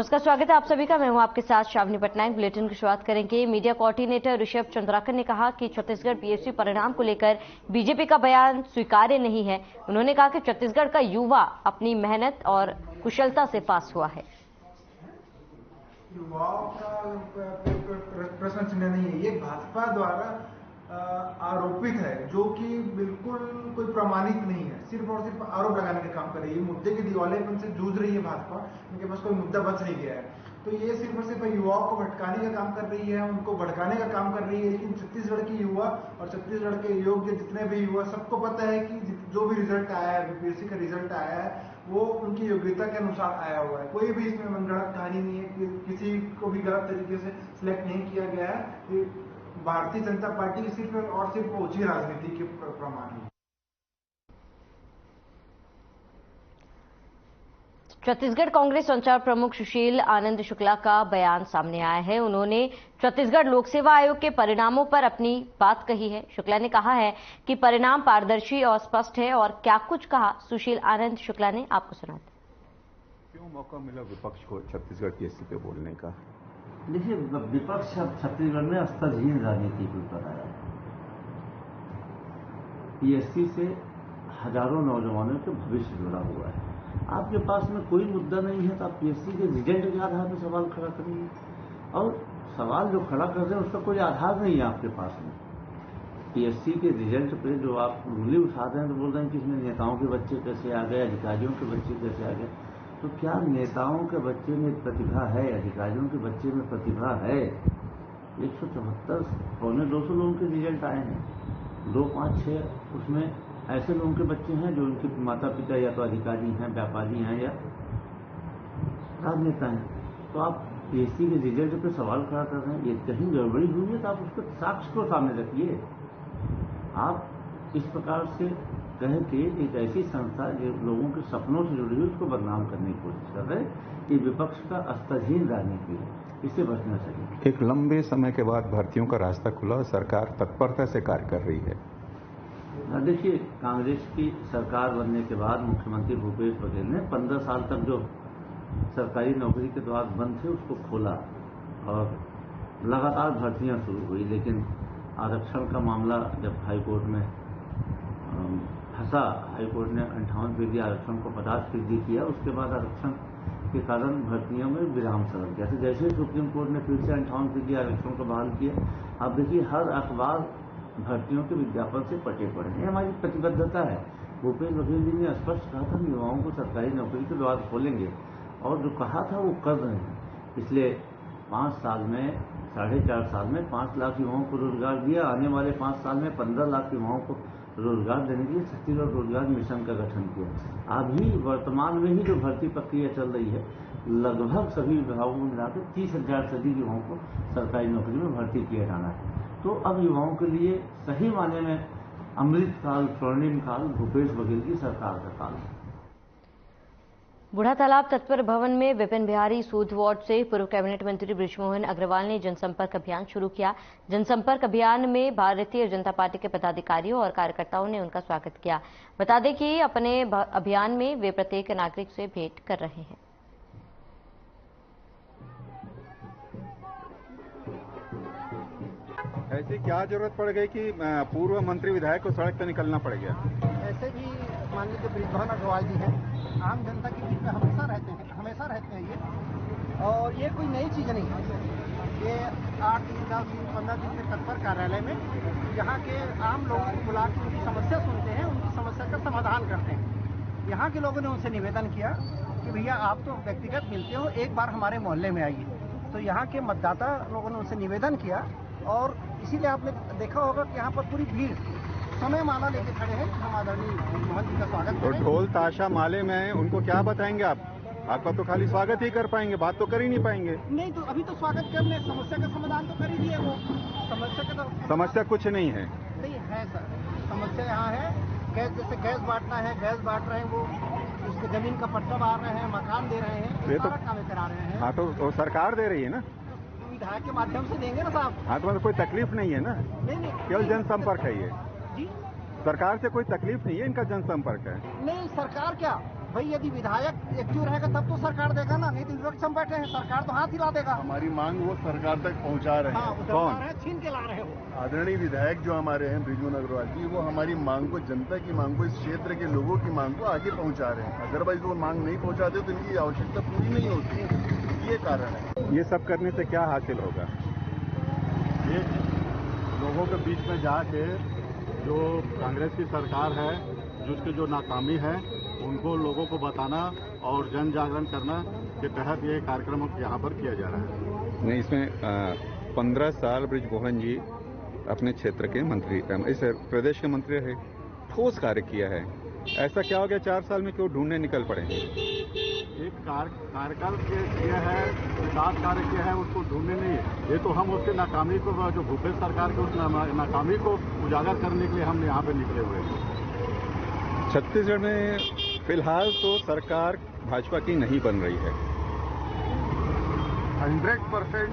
नमस्कार, स्वागत है आप सभी का। मैं हूं आपके साथ शावनी पटनायक। बुलेटिन की शुरुआत करेंगे। मीडिया कोऑर्डिनेटर ऋषभ चंद्राकर ने कहा कि छत्तीसगढ़ पीएससी परिणाम को लेकर बीजेपी का बयान स्वीकार्य नहीं है। उन्होंने कहा कि छत्तीसगढ़ का युवा अपनी मेहनत और कुशलता से पास हुआ है। युवाओं का प्रशंसनीय नहीं है, ये भाजपा द्वारा आरोपित है, जो कि बिल्कुल कोई प्रमाणित नहीं है। सिर्फ और सिर्फ आरोप लगाने का काम कर रही है। मुद्दे के दिवालेपन से जूझ रही है भाजपा। इनके पास कोई मुद्दा बच नहीं गया है, तो ये सिर्फ और सिर्फ युवाओं को भटकाने का काम कर रही है, उनको भड़काने का काम कर रही है। लेकिन छत्तीसगढ़ की युवा और छत्तीसगढ़ के योग्य जितने भी युवा, सबको पता है कि जो भी रिजल्ट आया है, बीपीएससी का रिजल्ट आया है, वो उनकी योग्यता के अनुसार आया हुआ है। कोई भी इसमें मनगढ़ंत कहानी नहीं है कि किसी को भी गलत तरीके से सिलेक्ट नहीं किया गया है। भारतीय जनता पार्टी की सिर्फ और सिर्फ ओछी राजनीति के प्रमाण है। छत्तीसगढ़ कांग्रेस संचार प्रमुख सुशील आनंद शुक्ला का बयान सामने आया है। उन्होंने छत्तीसगढ़ लोक सेवा आयोग के परिणामों पर अपनी बात कही है। शुक्ला ने कहा है कि परिणाम पारदर्शी और स्पष्ट है। और क्या कुछ कहा सुशील आनंद शुक्ला ने, आपको सुनाते। क्यों मौका मिला विपक्ष को छत्तीसगढ़ पीएससी पे बोलने का? देखिए, विपक्ष छत्तीसगढ़ में स्तरहीन राजनीति के ऊपर आया है। पीएससी से हजारों नौजवानों के भविष्य जुड़ा हुआ है। आपके पास में कोई मुद्दा नहीं है तो आप पीएससी के रिजल्ट के आधार पर सवाल खड़ा करेंगे, और सवाल जो खड़ा कर रहे हैं उसका कोई आधार नहीं है आपके पास में। पीएससी के रिजल्ट पे जो आप उंगली उठा रहे हैं तो बोल रहे हैं कि इसमें नेताओं के बच्चे कैसे आ गए, अधिकारियों के बच्चे कैसे आ गए। तो क्या नेताओं के बच्चे में प्रतिभा है, अधिकारियों के बच्चे में प्रतिभा है? 174 पौने 200 लोगों के रिजल्ट आए हैं। 2, 5, 6 उसमें ऐसे लोगों के बच्चे हैं जो उनके माता पिता या तो अधिकारी हैं, व्यापारी हैं या राजनेता हैं। तो आप पीएससी के रिजल्ट पे सवाल खड़ा कर रहे हैं। ये कहीं गड़बड़ी हुई है तो आप उसको साक्ष्य को सामने रखिए। आप इस प्रकार से कह के एक ऐसी संस्था जो लोगों के सपनों से जुड़ी हुई उसको बदनाम करने की कोशिश कर रहे हैं। ये विपक्ष का स्तरहीन राजनीति है, इससे बचना चाहिए। एक लंबे समय के बाद भर्तियों का रास्ता खुला और सरकार तत्परता से कार्य कर रही है। देखिए, कांग्रेस की सरकार बनने के बाद मुख्यमंत्री भूपेश बघेल ने 15 साल तक जो सरकारी नौकरी के द्वार बंद थे उसको खोला और लगातार भर्तियां शुरू हुई। लेकिन आरक्षण का मामला जब हाईकोर्ट में फंसा, हाईकोर्ट ने 58% आरक्षण को 50% किया। उसके बाद आरक्षण के कारण भर्तियों में विराम सरक गया। तो जैसे ही सुप्रीम कोर्ट ने फिर से 58% आरक्षण को बहाल किया, अब देखिए हर अखबार भर्तियों के विज्ञापन से पटे पड़े हैं। हमारी प्रतिबद्धता है। भूपेश बघेल जी ने स्पष्ट कहा था कि युवाओं को सरकारी नौकरी के द्वार खोलेंगे, और जो कहा था वो कर रहे हैं। पिछले 5 साल में, 4.5 साल में 5 लाख युवाओं को रोजगार दिया। आने वाले 5 साल में 15 लाख युवाओं को रोजगार देने के लिए छत्तीसगढ़ रोजगार मिशन का गठन किया। अभी वर्तमान में ही जो भर्ती प्रक्रिया चल रही है, लगभग सभी विभागों में मिलाकर 30,000 से अधिक युवाओं को सरकारी नौकरी में भर्ती किया जाना है। तो अब युवाओं के लिए सही माने में अमृत काल, स्वर्णिम काल भूपेश बघेल की सरकार का काल है। बूढ़ातालाब तत्पर भवन में विपिन बिहारी सूद वार्ड से पूर्व कैबिनेट मंत्री बृजमोहन अग्रवाल ने जनसंपर्क अभियान शुरू किया। जनसंपर्क अभियान में भारतीय जनता पार्टी के पदाधिकारियों और कार्यकर्ताओं ने उनका स्वागत किया। बता दें कि अपने अभियान में वे प्रत्येक नागरिक से भेंट कर रहे हैं। ऐसी क्या जरूरत पड़ गई कि पूर्व मंत्री विधायक को सड़क पर निकलना पड़ गया? ऐसे भी मान लीजिए बृजमोहन अग्रवाल जी हैं, आम जनता के बीच में हमेशा रहते हैं ये, और ये कोई नई चीज़ नहीं है। ये 8 दिन, 10 दिन, 15 दिन से तत्पर कार्यालय में यहाँ के आम लोगों को बुला के उनकी समस्या सुनते हैं, उनकी समस्या का समाधान करते हैं। यहाँ के लोगों ने उनसे निवेदन किया कि भैया आप तो व्यक्तिगत मिलते हो, एक बार हमारे मोहल्ले में आइए। तो यहाँ के मतदाता लोगों ने उनसे निवेदन किया, और इसीलिए आपने देखा होगा कि यहाँ पर पूरी भीड़ समय माला लेके खड़े हैं। हम आदरणीय मोहन जी का स्वागत करें। ढोल ताशा माले में उनको क्या बताएंगे आप? आपका तो खाली स्वागत ही कर पाएंगे, बात तो कर ही नहीं पाएंगे। नहीं, तो अभी तो स्वागत कर ले, समस्या का समाधान तो कर ही दिए। वो समस्या कुछ नहीं है। नहीं है सर, समस्या यहाँ है। गैस, जैसे गैस बांटना है, गैस बांट रहे हैं, वो उसके जमीन का पट्टा मार रहे हैं, मकान दे रहे हैं, ये सारा काम करा रहे हैं। हाँ, तो सरकार दे रही है ना, विधायक के माध्यम से देंगे ना साहब। हाँ, तो मतलब कोई तकलीफ नहीं है ना? नहीं, केवल जनसंपर्क है ये जी। सरकार से कोई तकलीफ नहीं है, इनका जनसंपर्क है। नहीं, सरकार क्या, भाई यदि विधायक एक्टिव रहेगा तब तो सरकार देगा ना, नहीं तो विपक्ष में बैठे हैं, सरकार तो हाथ हिला देगा। हमारी मांग वो सरकार तक पहुंचा रहे हैं। हाँ, वो सरकार है, छीन के ला रहे हो। आदरणीय विधायक जो हमारे हैं बृजमोहन अग्रवाल जी, वो हमारी मांग को, जनता की मांग को, इस क्षेत्र के लोगों की मांग को आगे पहुंचा रहे हैं। अदरवाइज वो मांग नहीं पहुंचाते तो इनकी आवश्यकता पूरी नहीं होती। ये कारण है। ये सब करने से क्या हासिल होगा? ये लोगों के बीच में जाके जो कांग्रेस की सरकार है, जिसकी जो नाकामी है, उनको लोगों को बताना और जन जागरण करना के तहत ये कार्यक्रम यहाँ पर किया जा रहा है। नहीं, इसमें 15 साल बृजमोहन जी अपने क्षेत्र के मंत्री, इस प्रदेश के मंत्री रहे, ठोस कार्य किया है। ऐसा क्या हो गया 4 साल में क्यों ढूंढने निकल पड़े? एक कार्यकाल किया है, विकास कार्य किया है, उसको ढूंढने नहीं है। ये तो हम उसके नाकामी को, जो भूपेश सरकार के उस नाकामी को उजागर करने के लिए हम यहाँ पे निकले हुए हैं। छत्तीसगढ़ में फिलहाल तो सरकार भाजपा की नहीं बन रही है। 100%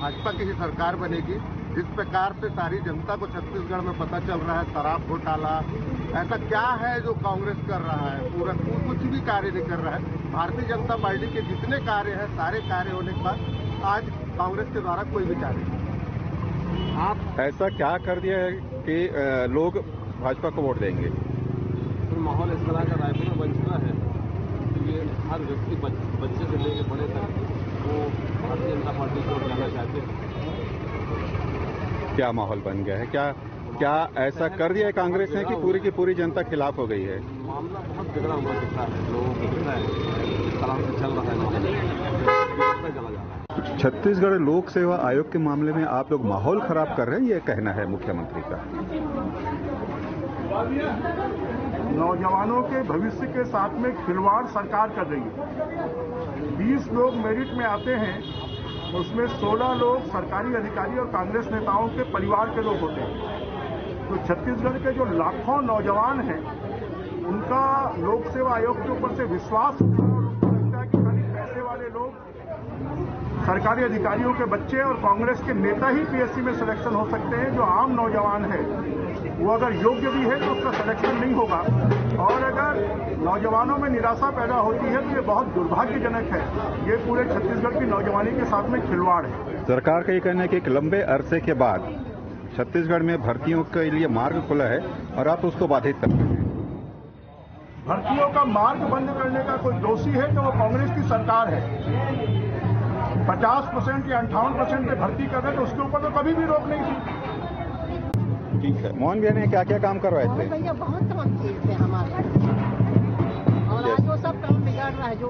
भाजपा की ही सरकार बनेगी। जिस प्रकार से सारी जनता को छत्तीसगढ़ में पता चल रहा है, शराब घोटाला, ऐसा क्या है जो कांग्रेस कर रहा है? पूरा कुछ भी कार्य नहीं कर रहा है। भारतीय जनता पार्टी के जितने कार्य हैं, सारे कार्य होने के बाद आज कांग्रेस के द्वारा कोई भी कार्य नहीं। आप ऐसा क्या कर दिया है कि लोग भाजपा को वोट देंगे? माहौल इस तरह का रायपुर में बन चुका है कि हर व्यक्ति बच्चे से लेकर बड़े तक वो भारतीय जनता पार्टी को जाना चाहते हैं। क्या माहौल बन गया है? क्या ऐसा कर दिया है कांग्रेस ने कि पूरी की पूरी जनता खिलाफ हो गई है? मामला बहुत बिगड़ा हुआ दिखता है, लोगों को दिख रहा है इस तरह से चल रहा है, चला जा रहा है। छत्तीसगढ़ लोक सेवा आयोग के मामले में आप लोग माहौल खराब कर रहे हैं, ये कहना है मुख्यमंत्री का। नौजवानों के भविष्य के साथ में खिलवाड़ सरकार कर रही है। 20 लोग मेरिट में आते हैं, उसमें 16 लोग सरकारी अधिकारी और कांग्रेस नेताओं के परिवार के लोग होते हैं। तो छत्तीसगढ़ के जो लाखों नौजवान हैं, उनका लोक सेवा आयोग के ऊपर से विश्वास उठा और उनको लगता है कि खाली पैसे वाले लोग, सरकारी अधिकारियों के बच्चे और कांग्रेस के नेता ही पीएससी में सिलेक्शन हो सकते हैं। जो आम नौजवान है वो अगर योग्य भी है तो उसका सिलेक्शन नहीं होगा। और अगर नौजवानों में निराशा पैदा होती है तो ये बहुत दुर्भाग्यजनक है। ये पूरे छत्तीसगढ़ की नौजवानी के साथ में खिलवाड़ है। सरकार का ये कहना है कि एक लंबे अरसे के बाद छत्तीसगढ़ में भर्तियों के लिए मार्ग खुला है और आप उसको बाधित करते हैं। भर्तियों का मार्ग बंद करने का कोई दोषी है तो वो कांग्रेस की सरकार है। 50% या 58% पे भर्ती कर रहे तो उसके ऊपर तो कभी भी रोक नहीं थी। ठीक है, मोहन भैया ने क्या क्या काम करवाए थे? भैया बहुत काम किए थे हमारे, और आज वो सब काम बिगाड़ रहा है जो।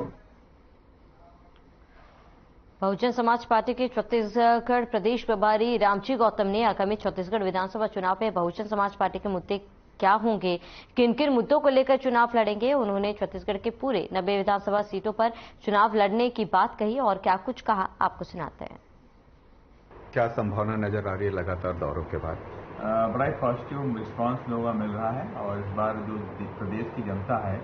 बहुजन समाज पार्टी के छत्तीसगढ़ प्रदेश प्रभारी रामजी गौतम ने आगामी छत्तीसगढ़ विधानसभा चुनाव में बहुजन समाज पार्टी के मुद्दे क्या होंगे, किन किन मुद्दों को लेकर चुनाव लड़ेंगे। उन्होंने छत्तीसगढ़ के पूरे 90 विधानसभा सीटों पर चुनाव लड़ने की बात कही और क्या कुछ कहा, आपको सुनाते हैं। क्या संभावना नजर आ रही है लगातार दौरों के बाद? बड़ा ही पॉजिटिव रिस्पांस लोगों का मिल रहा है और इस बार जो प्रदेश की जनता है,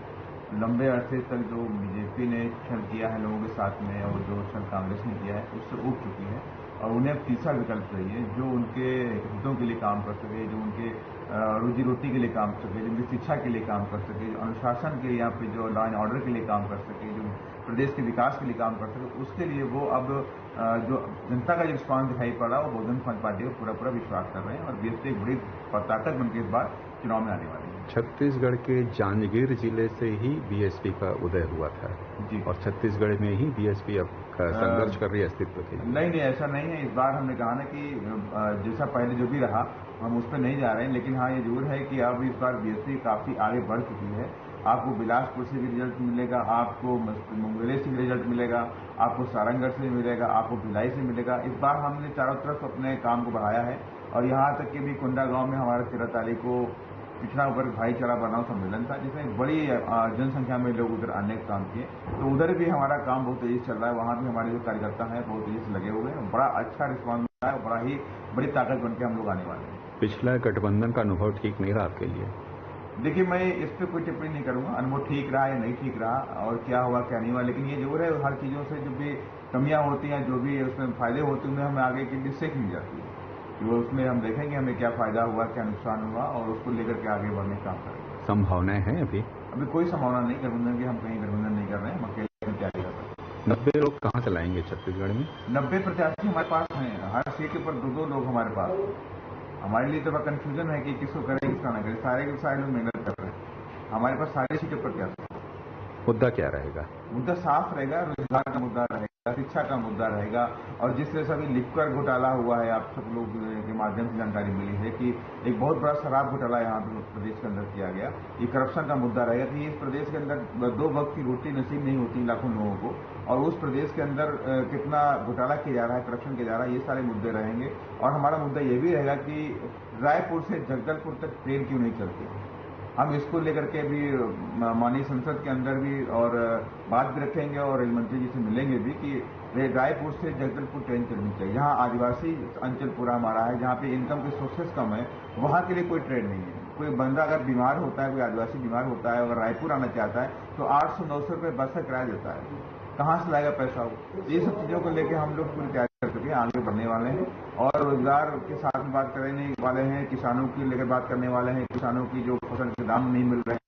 लंबे अरसे तक जो बीजेपी ने छल किया है लोगों के साथ में और जो छल कांग्रेस ने किया है, उससे उठ चुकी है और उन्हें अब तीसरा विकल्प चाहिए जो उनके हितों के लिए काम कर सके, जो उनके रोजी रोटी के लिए काम कर सके, जो उनकी शिक्षा के लिए काम कर सके, जो अनुशासन के लिए, यहाँ पे जो लॉ एंड ऑर्डर के लिए काम कर सके, जो प्रदेश के विकास के लिए काम कर सके, उसके लिए वो अब जो जनता का जो रिस्पॉन्स दिखाई पड़ रहा है वो बहुजन समाज पार्टी को पूरा विश्वास कर रहे हैं और बीएसपी एक बड़ी ताकत बनकर इस बार चुनाव में आने वाली है। छत्तीसगढ़ के जांजगीर जिले से ही बीएसपी का उदय हुआ था जी, और छत्तीसगढ़ में ही बीएसपी अब संघर्ष कर रही है अस्तित्व के लिए। नहीं, ऐसा नहीं है। इस बार हमने कहा ना कि जैसा पहले जो भी रहा हम उस पर नहीं जा रहे हैं, लेकिन हाँ ये जरूर है कि अब इस बार बीएसपी काफी आगे बढ़ चुकी है। आपको बिलासपुर से भी रिजल्ट मिलेगा, आपको मुंगेली से भी रिजल्ट मिलेगा, आपको सारंगढ़ से भी मिलेगा, आपको भिलाई से मिलेगा। इस बार हमने चारों तरफ अपने काम को बढ़ाया है और यहाँ तक कि भी कोंडागांव में हमारे 13 तारीख को पिछड़ा वर्ग भाईचारा बनाओ सम्मेलन था जिसमें बड़ी जनसंख्या में लोग उधर आने का काम किए, तो उधर भी हमारा काम बहुत तेजी से चल रहा है। वहाँ भी हमारे जो कार्यकर्ता हैं बहुत तेजी से लगे हुए हैं, बड़ा अच्छा रिस्पॉन्स मिला है, बड़ा ही बड़ी ताकत बनकर हम लोग आने वाले हैं। पिछला गठबंधन का अनुभव ठीक नहीं रहा आपके लिए? देखिए, मैं इस पर कोई टिप्पणी नहीं करूंगा, अनुभव ठीक रहा या नहीं ठीक रहा और क्या हुआ क्या नहीं हुआ, लेकिन ये जरूर है हर चीज़ों से जो भी कमियां होती हैं, जो भी उसमें फायदे होते हैं, उन्हें हमें आगे के लिए सीख मिल जाती है। तो उसमें हम देखेंगे हमें क्या फायदा हुआ, क्या नुकसान हुआ और उसको लेकर के आगे बढ़ने का काम करेंगे। संभावनाएं हैं अभी? अभी कोई संभावना नहीं गठबंधन की, हम कहीं गठबंधन नहीं कर रहे हैं, हम अकेले तैयारी कर रहे हैं। 90 लोग कहाँ से लाएंगे छत्तीसगढ़ में? 90 प्रत्याशी हमारे पास हैं, हर सीट के ऊपर 2-2 लोग हमारे पास। हमारे लिए तो बड़ा कंफ्यूजन है कि किसको करें किसका ना करें, सारे के सारे लोग मेहनत कर रहे हैं। हमारे पास सारी सीटें प्रत्याशी। मुद्दा क्या रहेगा? मुद्दा साफ रहेगा, रोजगार का मुद्दा रहेगा, शिक्षा का मुद्दा रहेगा, और जिस तरह से अभी लिपकर घोटाला हुआ है, आप सब लोग के माध्यम से जानकारी मिली है कि एक बहुत बड़ा शराब घोटाला यहाँ पे प्रदेश के अंदर किया गया। ये करप्शन का मुद्दा रहेगा कि इस प्रदेश के अंदर 2 वक्त की रोटी नसीब नहीं होती लाखों लोगों को, और उस प्रदेश के अंदर कितना घोटाला किया जा रहा है, करप्शन किया जा रहा है, ये सारे मुद्दे रहेंगे। और हमारा मुद्दा ये भी रहेगा कि रायपुर से जगदलपुर तक ट्रेन क्यों नहीं चलती। हम इसको लेकर के भी माननीय संसद के अंदर भी और बात भी रखेंगे, और रेल मंत्री जी से मिलेंगे भी कि रायपुर से जगदलपुर ट्रेन चलनी चाहिए। जहां आदिवासी अंचल पूरा हमारा है, जहां पे इनकम के सोर्सेस कम है, वहां के लिए कोई ट्रेन नहीं है। कोई बंदा अगर बीमार होता है, कोई आदिवासी बीमार होता है, अगर रायपुर आना चाहता है तो 800-900 रुपये बस का किराया देता है, कहाँ से लाएगा पैसा वो। ये सब चीजों को लेकर हम लोग पूरी तैयारी कर चुके हैं, आगे बढ़ने वाले हैं, और रोजगार के साथ में बात करने वाले हैं, किसानों की लेकर बात करने वाले हैं, किसानों की जो फसल के दाम नहीं मिल रहे हैं।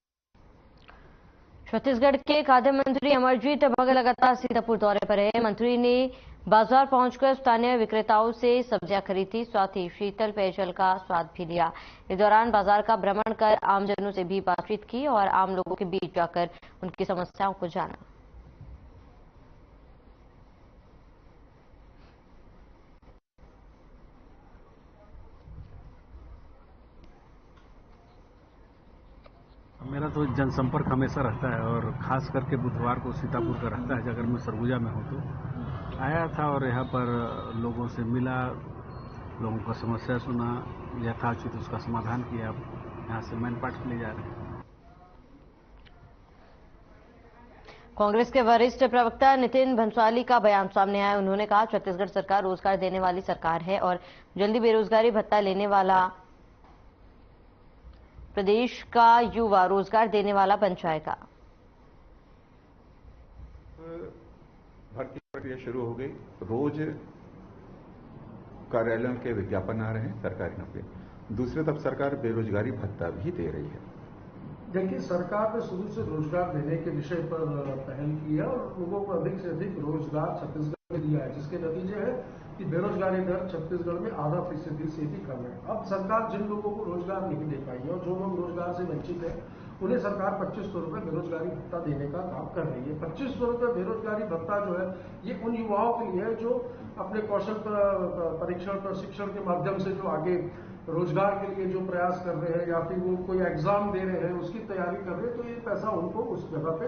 छत्तीसगढ़ के खाद्य मंत्री अमरजीत भगत लगातार सीतापुर दौरे पर है। मंत्री ने बाजार पहुंचकर स्थानीय विक्रेताओं से सब्जियां खरीदी, साथ ही शीतल पेयजल का स्वाद भी लिया। इस दौरान बाजार का भ्रमण कर आमजनों से भी बातचीत की और आम लोगों के बीच जाकर उनकी समस्याओं को जाना। मेरा तो जनसंपर्क हमेशा रहता है, और खास करके बुधवार को सीतापुर का रहता है। अगर मैं सरगुजा में हूँ तो आया था और यहाँ पर लोगों से मिला, लोगों का समस्या सुना, यथाचित उसका समाधान किया। यहाँ से मैनपाट के लिए जा रहे हैं। कांग्रेस के वरिष्ठ प्रवक्ता नितिन भंसाली का बयान सामने आया। उन्होंने कहा, छत्तीसगढ़ सरकार रोजगार देने वाली सरकार है और जल्दी बेरोजगारी भत्ता लेने वाला प्रदेश का युवा रोजगार देने वाला बन जाएगा। भर्ती प्रक्रिया शुरू हो गई, रोज कार्यालयों के विज्ञापन आ रहे हैं सरकारी नौकरी। दूसरी तरफ सरकार बेरोजगारी भत्ता भी दे रही है। देखिए, सरकार ने शुरू से रोजगार देने के विषय पर पहल की है और लोगों को अधिक से अधिक रोजगार छत्तीसगढ़ में दिया है, जिसके नतीजे है कि बेरोजगारी दर छत्तीसगढ़ में 0.5% से भी कम है। अब सरकार जिन लोगों को रोजगार नहीं दे पाई है और जो लोग रोजगार से वंचित है, उन्हें सरकार 2500 रुपये बेरोजगारी भत्ता देने का काम कर रही है। 2500 रुपये बेरोजगारी भत्ता जो है, ये उन युवाओं के लिए है जो अपने कौशल परीक्षण प्रशिक्षण के माध्यम से जो आगे रोजगार के लिए जो प्रयास कर रहे हैं, या फिर वो कोई एग्जाम दे रहे हैं, उसकी तैयारी कर रहे हैं, तो ये पैसा उनको उस जगह पे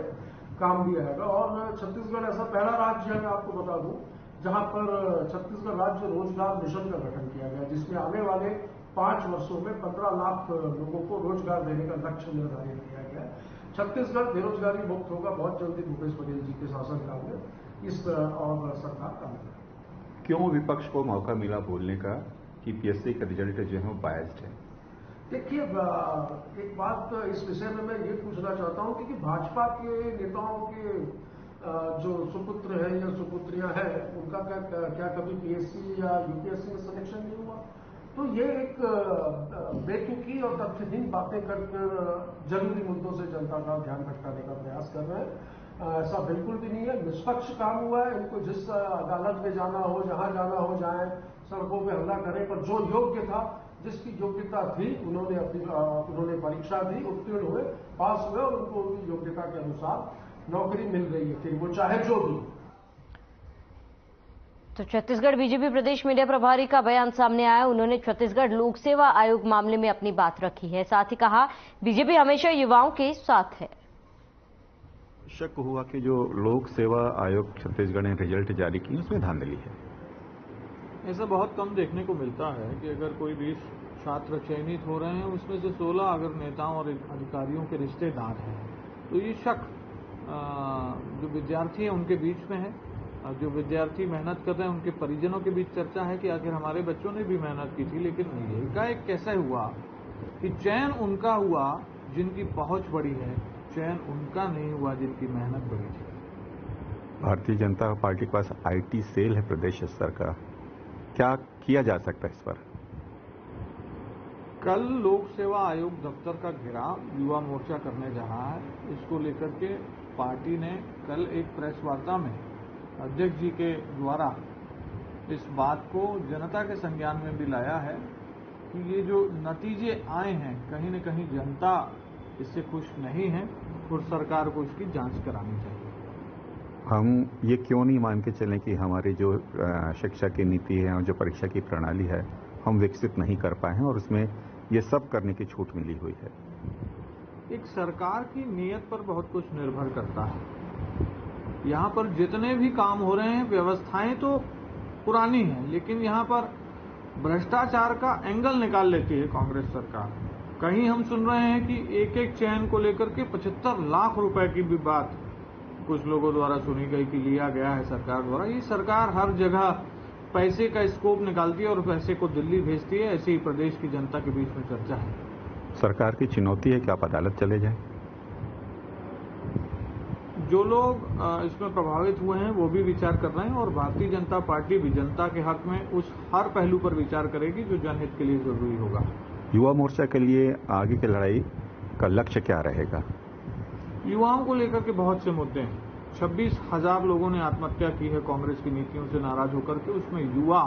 काम दिया जाएगा। और छत्तीसगढ़ ऐसा पहला राज्य है, मैं आपको बता दूं, जहां पर छत्तीसगढ़ राज्य रोजगार मिशन का गठन किया गया, जिसमें आने वाले 5 वर्षों में 15 लाख लोगों को रोजगार देने का लक्ष्य निर्धारित किया गया है। छत्तीसगढ़ बेरोजगारी मुक्त होगा बहुत जल्दी भूपेश बघेल जी के शासनकाल में। इस और सरकार काम करेगी। क्यों विपक्ष को मौका मिला बोलने का कि पीएससी का रिजल्ट जो है वो बायस्ड है? देखिए, एक बात इस विषय में मैं ये पूछना चाहता हूं कि भाजपा के नेताओं के जो सुपुत्र हैं या सुपुत्रियां हैं, उनका क्या कभी पीएससी या यूपीएससी में सिलेक्शन नहीं हुआ? तो ये एक बेतुकी और तथ्यहीन बातें कर जरूरी मुद्दों से जनता का ध्यान भटकाने का प्रयास कर रहे हैं। ऐसा बिल्कुल भी नहीं है। निष्पक्ष काम हुआ है। इनको जिस अदालत में जाना हो, जहां जाना हो जाए, सड़कों पे हमला करें, पर जो योग्य था, जिसकी योग्यता थी, उन्होंने परीक्षा दी, उत्तीर्ण हुए, पास हुए और उनको उनकी योग्यता के अनुसार नौकरी मिल रही है, फिर वो चाहे जो भी। तो छत्तीसगढ़ बीजेपी प्रदेश मीडिया प्रभारी का बयान सामने आया। उन्होंने छत्तीसगढ़ लोक सेवा आयोग मामले में अपनी बात रखी है। साथ ही कहा, बीजेपी हमेशा युवाओं के साथ है। शक हुआ कि जो लोक सेवा आयोग छत्तीसगढ़ ने रिजल्ट जारी की, उसमें धांधली है। ऐसा बहुत कम देखने को मिलता है कि अगर कोई 20 छात्र चयनित हो रहे हैं, उसमें से 16 अगर नेताओं और अधिकारियों के रिश्तेदार हैं, तो ये शक जो विद्यार्थी हैं उनके बीच में है। जो विद्यार्थी मेहनत कर रहे हैं, उनके परिजनों के बीच चर्चा है कि आखिर हमारे बच्चों ने भी मेहनत की थी, लेकिन एकाएक कैसे हुआ कि चयन उनका हुआ जिनकी पहुंच बड़ी है, चयन उनका नहीं हुआ जिनकी मेहनत बड़ी थी। भारतीय जनता पार्टी के पास आईटी सेल है प्रदेश स्तर का, क्या किया जा सकता है इस पर? कल लोक सेवा आयोग दफ्तर का घेराव युवा मोर्चा करने जा रहा है। इसको लेकर के पार्टी ने कल एक प्रेस वार्ता में अध्यक्ष जी के द्वारा इस बात को जनता के संज्ञान में भी लाया है कि ये जो नतीजे आए हैं कहीं न कहीं जनता इससे खुश नहीं है और सरकार को इसकी जांच करानी चाहिए। हम ये क्यों नहीं मान के चलें कि हमारी जो शिक्षा की नीति है और जो परीक्षा की प्रणाली है हम विकसित नहीं कर पाए हैं और उसमें ये सब करने की छूट मिली हुई है। एक सरकार की नीयत पर बहुत कुछ निर्भर करता है। यहाँ पर जितने भी काम हो रहे हैं व्यवस्थाएं तो पुरानी हैं, लेकिन यहाँ पर भ्रष्टाचार का एंगल निकाल लेती है कांग्रेस सरकार। कहीं हम सुन रहे हैं कि एक एक चयन को लेकर के 75 लाख रुपए की भी बात कुछ लोगों द्वारा सुनी गई कि लिया गया है सरकार द्वारा। ये सरकार हर जगह पैसे का स्कोप निकालती है और पैसे को दिल्ली भेजती है। ऐसी ही प्रदेश की जनता के बीच में चर्चा है। सरकार की चुनौती है कि आप अदालत चले जाएं। जो लोग इसमें प्रभावित हुए हैं वो भी विचार कर रहे हैं और भारतीय जनता पार्टी भी जनता के हक में उस हर पहलू पर विचार करेगी जो जनहित के लिए जरूरी होगा। युवा मोर्चा के लिए आगे की लड़ाई का लक्ष्य क्या रहेगा? युवाओं को लेकर के बहुत से मुद्दे हैं। 26,000 लोगों ने आत्महत्या की है कांग्रेस की नीतियों से नाराज होकर के, उसमें युवा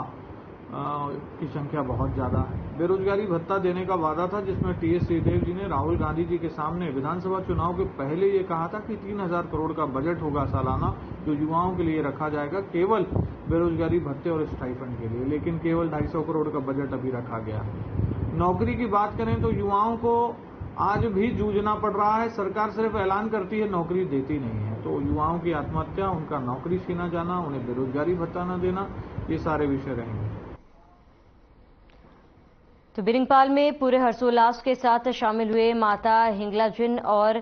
की संख्या बहुत ज्यादा है। बेरोजगारी भत्ता देने का वादा था जिसमें टीएस सिंहदेव जी ने राहुल गांधी जी के सामने विधानसभा चुनाव के पहले ये कहा था कि 3,000 करोड़ का बजट होगा सालाना जो युवाओं के लिए रखा जाएगा केवल बेरोजगारी भत्ते और स्टाइपेंड के लिए, लेकिन केवल 250 करोड़ का बजट अभी रखा गया है। नौकरी की बात करें तो युवाओं को आज भी जूझना पड़ रहा है। सरकार सिर्फ ऐलान करती है, नौकरी देती नहीं है। तो युवाओं की आत्महत्या, उनका नौकरी छीना जाना, उन्हें बेरोजगारी भत्ता न देना, ये सारे विषय रहेंगे। तो बिरिंगपाल में पूरे हर्षोल्लास के साथ शामिल हुए माता हिंगलाजिन और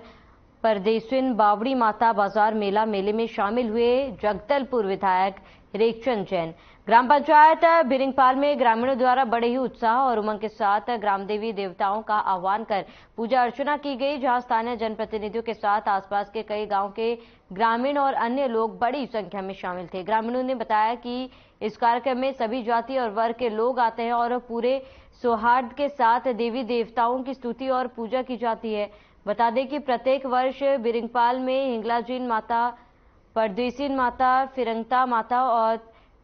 परदेसिन बावड़ी माता बाजार मेले में शामिल हुए जगदलपुर विधायक रेखचंद जैन। ग्राम पंचायत बिरिंगपाल में ग्रामीणों द्वारा बड़े ही उत्साह और उमंग के साथ ग्राम देवी देवताओं का आह्वान कर पूजा अर्चना की गई, जहां स्थानीय जनप्रतिनिधियों के साथ आसपास के कई गांव के ग्रामीण और अन्य लोग बड़ी संख्या में शामिल थे। ग्रामीणों ने बताया कि इस कार्यक्रम में सभी जाति और वर्ग के लोग आते हैं और पूरे सौहार्द के साथ देवी देवताओं की स्तुति और पूजा की जाती है। बता दें कि प्रत्येक वर्ष बिरिंगपाल में हिंगलाजिन माता, परदेसिन माता, फिरंगता माता और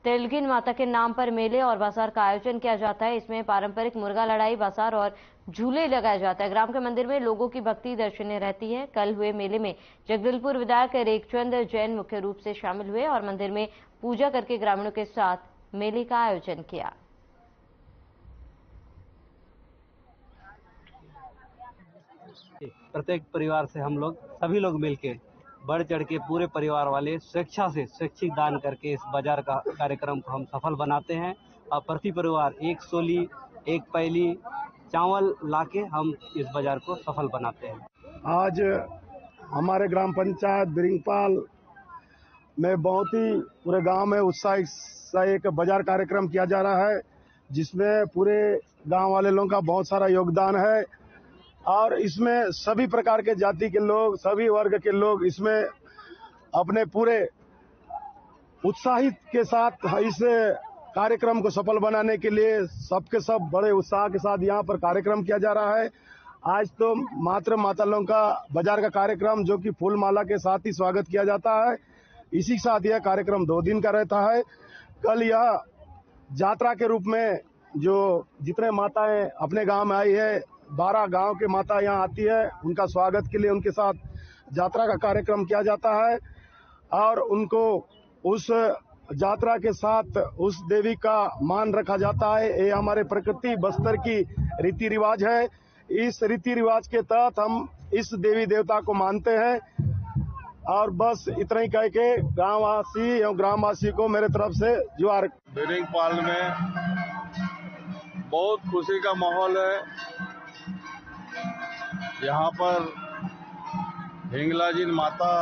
तेलगिन माता के नाम पर मेले और बाजार का आयोजन किया जाता है। इसमें पारंपरिक मुर्गा लड़ाई, बाजार और झूले लगाया जाता है। ग्राम के मंदिर में लोगों की भक्ति दर्शनीय रहती है। कल हुए मेले में जगदलपुर विधायक रेखचंद जैन मुख्य रूप से शामिल हुए और मंदिर में पूजा करके ग्रामीणों के साथ मेले का आयोजन किया। प्रत्येक परिवार से हम लोग सभी लोग मिलके बढ़ चढ़ के पूरे परिवार वाले स्वेच्छा से स्वैच्छिक दान करके इस बाजार का कार्यक्रम को हम सफल बनाते हैं और प्रति परिवार एक सोली, एक पैली चावल लाके हम इस बाजार को सफल बनाते हैं। आज हमारे ग्राम पंचायत बिरिंगपाल में बहुत ही पूरे गांव में उत्साह से एक बाजार कार्यक्रम किया जा रहा है, जिसमें पूरे गांव वाले लोगों का बहुत सारा योगदान है और इसमें सभी प्रकार के जाति के लोग, सभी वर्ग के लोग इसमें अपने पूरे उत्साहित के साथ इस कार्यक्रम को सफल बनाने के लिए सबके सब बड़े उत्साह के साथ यहाँ पर कार्यक्रम किया जा रहा है। आज तो मात्र मातालों का बाजार का कार्यक्रम जो कि फूल माला के साथ ही स्वागत किया जाता है, इसी के साथ यह कार्यक्रम 2 दिन का रहता है। कल यह यात्रा के रूप में जो जितने माताएं अपने गांव में आई है, 12 गांव के माता यहाँ आती है, उनका स्वागत के लिए उनके साथ यात्रा का कार्यक्रम किया जाता है और उनको उस यात्रा के साथ उस देवी का मान रखा जाता है। ये हमारे प्रकृति बस्तर की रीति रिवाज है। इस रीति रिवाज के तहत हम इस देवी देवता को मानते हैं और बस इतना ही कह के गाँववासी एवं ग्रामवासी को मेरे तरफ से जुआर। बिरिंगपाल में बहुत खुशी का माहौल है। यहाँ पर हिंगलाजिन माता,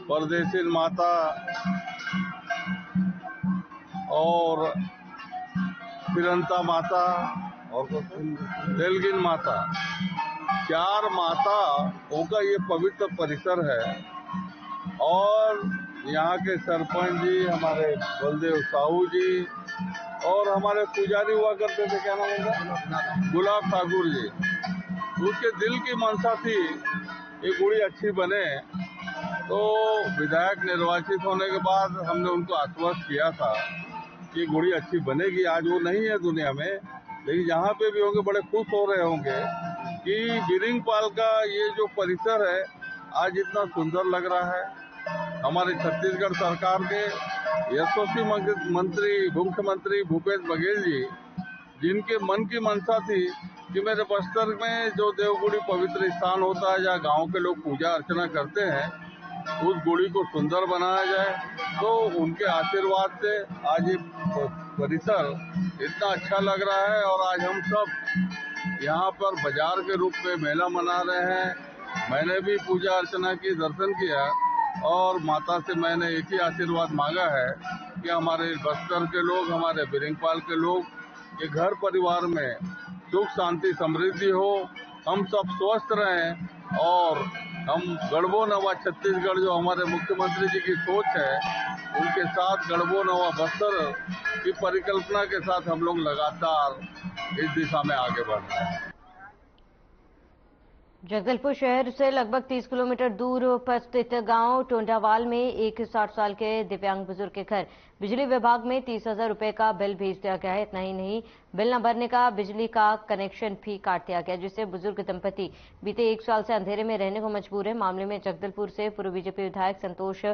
परदेसिन माता और फिरंता माता और तेलगिन माता, 4 माताओं का ये पवित्र परिसर है और यहाँ के सरपंच जी, हमारे बलदेव साहू जी और हमारे पुजारी हुआ करते थे, क्या नाम उनका, गुलाब ठाकुर जी, उसके दिल की मंशा थी ये गुड़ी अच्छी बने। तो विधायक निर्वाचित होने के बाद हमने उनको आश्वस्त किया था कि गुड़ी अच्छी बनेगी। आज वो नहीं है दुनिया में, लेकिन जहाँ पे भी होंगे बड़े खुश हो रहे होंगे कि बिरिंगपाल का ये जो परिसर है आज इतना सुंदर लग रहा है। हमारे छत्तीसगढ़ सरकार के यशस्वी मंत्री मुख्यमंत्री भूपेश बघेल जी, जिनके मन की मंशा थी कि मेरे बस्तर में जो देवगुड़ी पवित्र स्थान होता है जहाँ गांव के लोग पूजा अर्चना करते हैं, उस गुड़ी को सुंदर बनाया जाए, तो उनके आशीर्वाद से आज ये परिसर इतना अच्छा लग रहा है। और आज हम सब यहाँ पर बाजार के रूप में मेला मना रहे हैं। मैंने भी पूजा अर्चना की, दर्शन किया और माता से मैंने एक ही आशीर्वाद मांगा है कि हमारे बस्तर के लोग, हमारे बिरिंगपाल के लोग के घर परिवार में सुख शांति समृद्धि हो, हम सब स्वस्थ रहें और हम गढ़बो नवा छत्तीसगढ़ जो हमारे मुख्यमंत्री जी की सोच है उनके साथ गढ़बो नवा बस्तर की परिकल्पना के साथ हम लोग लगातार इस दिशा में आगे बढ़ रहे हैं। जगदलपुर शहर से लगभग 30 किलोमीटर दूर पर स्थित गांव टोंडावाल में एक 60 साल के दिव्यांग बुजुर्ग के घर बिजली विभाग में 30,000 रुपए का बिल भेज दिया गया है। इतना ही नहीं, बिल न भरने का बिजली का कनेक्शन भी काट दिया गया, जिससे बुजुर्ग दंपति बीते 1 साल से अंधेरे में रहने को मजबूर है। मामले में जगदलपुर से पूर्व बीजेपी विधायक संतोष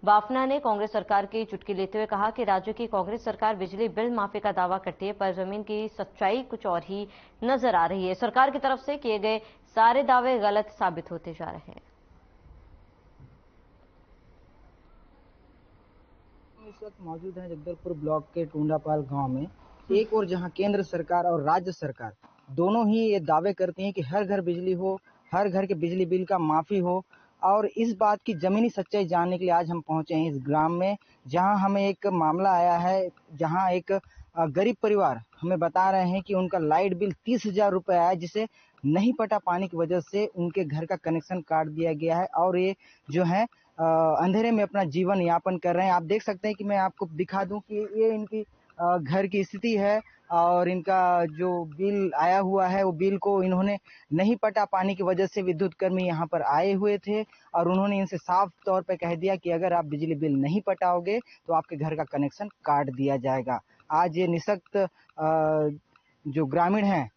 बाफना ने कांग्रेस सरकार की चुटकी लेते हुए कहा कि राज्य की कांग्रेस सरकार बिजली बिल माफी का दावा करती है, पर जमीन की सच्चाई कुछ और ही नजर आ रही है। सरकार की तरफ से किए गए सारे दावे गलत साबित होते जा रहे हैं। इस वक्त मौजूद हैं जगदलपुर ब्लॉक के टोंडापाल गांव में। एक और जहां केंद्र सरकार और राज्य सरकार दोनों ही ये दावे करती हैं कि हर घर बिजली हो, हर घर के बिजली बिल का माफी हो, और इस बात की जमीनी सच्चाई जानने के लिए आज हम पहुंचे हैं इस ग्राम में, जहां हमें एक मामला आया है, जहां एक गरीब परिवार हमें बता रहे हैं कि उनका लाइट बिल 30,000 रुपए आया, जिसे नहीं पटा पाने की वजह से उनके घर का कनेक्शन काट दिया गया है और ये जो है अंधेरे में अपना जीवन यापन कर रहे हैं। आप देख सकते हैं कि मैं आपको दिखा दूं कि ये इनकी घर की स्थिति है और इनका जो बिल आया हुआ है वो बिल को इन्होंने नहीं पटा पाने की वजह से विद्युत कर्मी यहाँ पर आए हुए थे और उन्होंने इनसे साफ तौर पे कह दिया कि अगर आप बिजली बिल नहीं पटाओगे तो आपके घर का कनेक्शन काट दिया जाएगा। आज ये निशक्त जो ग्रामीण हैं,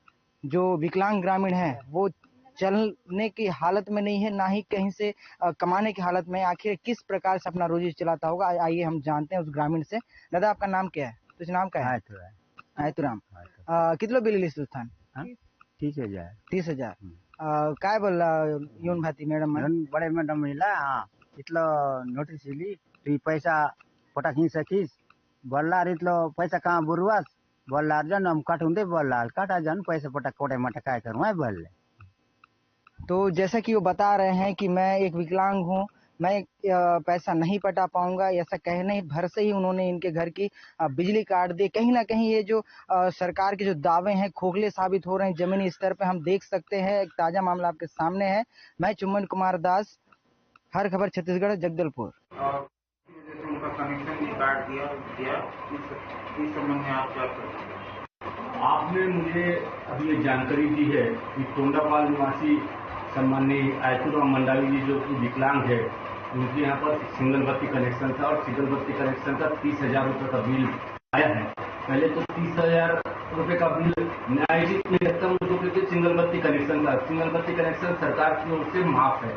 जो विकलांग ग्रामीण हैं, वो चलने की हालत में नहीं है, ना ही कहीं से कमाने की हालत में। आखिर किस प्रकार से अपना रोजी चलाता होगा, आइए हम जानते हैं उस ग्रामीण से। दादा, आपका नाम क्या है? तुझ नाम क्या है? आयतुराम। कितलो बिल स्थान? 30,000 काय बोलला येऊन भाती मॅडम? बडे मॅडम म्हणला इथलं नोटीस दिली, तू पैसा पटा खींच सकीस बोलला, इथलं पैसा कहाँ बुरवास बोलला, जन काटून दे बोलला, काटा जन पैसा पटा कोटे मटा काय करूँ है बोल। तो जैसा कि वो बता रहे हैं कि मैं एक विकलांग हूँ, मैं पैसा नहीं पटा पाऊंगा, ऐसा कहने भर से ही उन्होंने इनके घर की बिजली काट दी। कहीं ना कहीं ये जो सरकार के जो दावे हैं खोखले साबित हो रहे हैं जमीनी स्तर पे, हम देख सकते हैं। एक ताजा मामला आपके सामने है। मैं चुम्बन कुमार दास, हर खबर छत्तीसगढ़, जगदलपुर। उनका कनेक्शन भी काट दिया इस संबंध में आप क्या करते हैं? आपने मुझे अभी ये जानकारी दी है कि टोंडापाल निवासी सम्माननीय आयतुराम मंडावी जी जो कि विकलांग है, उनके यहाँ पर सिंगल बत्ती कनेक्शन था और सिंगल बत्ती कनेक्शन का 30,000 रुपये का बिल आया है। पहले तो 30,000 रुपये का बिल न्यायिक में लगता मुझको, क्योंकि सिंगल बत्ती कनेक्शन था। सिंगल बत्ती कनेक्शन सरकार की ओर से माफ है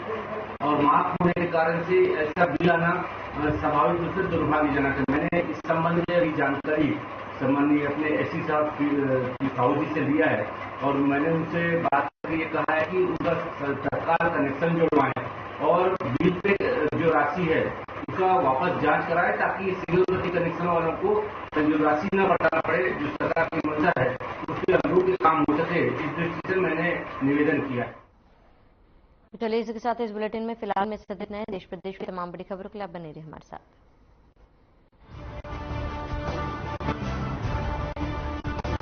और माफ होने के कारण से ऐसा बिल आना स्वाभाविक रूप से दुर्भाग्यजनक है। मैंने इस संबंध में अभी जानकारी सम्माननीय अपने एससी साहब साहू जी से लिया है और मैंने उनसे बात करके ये कहा है कि उनका तत्काल कनेक्शन जुड़वाएं और बिल पे जो राशि है उसका वापस जांच कराएं, ताकि सिंगल बत्ती कनेक्शन वालों को जो राशि न बढ़ाना पड़े, जो सरकार की मंशा है उसके अनुरूप काम हो सके। इस दृष्टि से मैंने निवेदन किया। चलिए, इसके साथ इस बुलेटिन में फिलहाल में सदन है। देश प्रदेश की तमाम बड़ी खबरों के लिए आप बने रहिए हमारे साथ।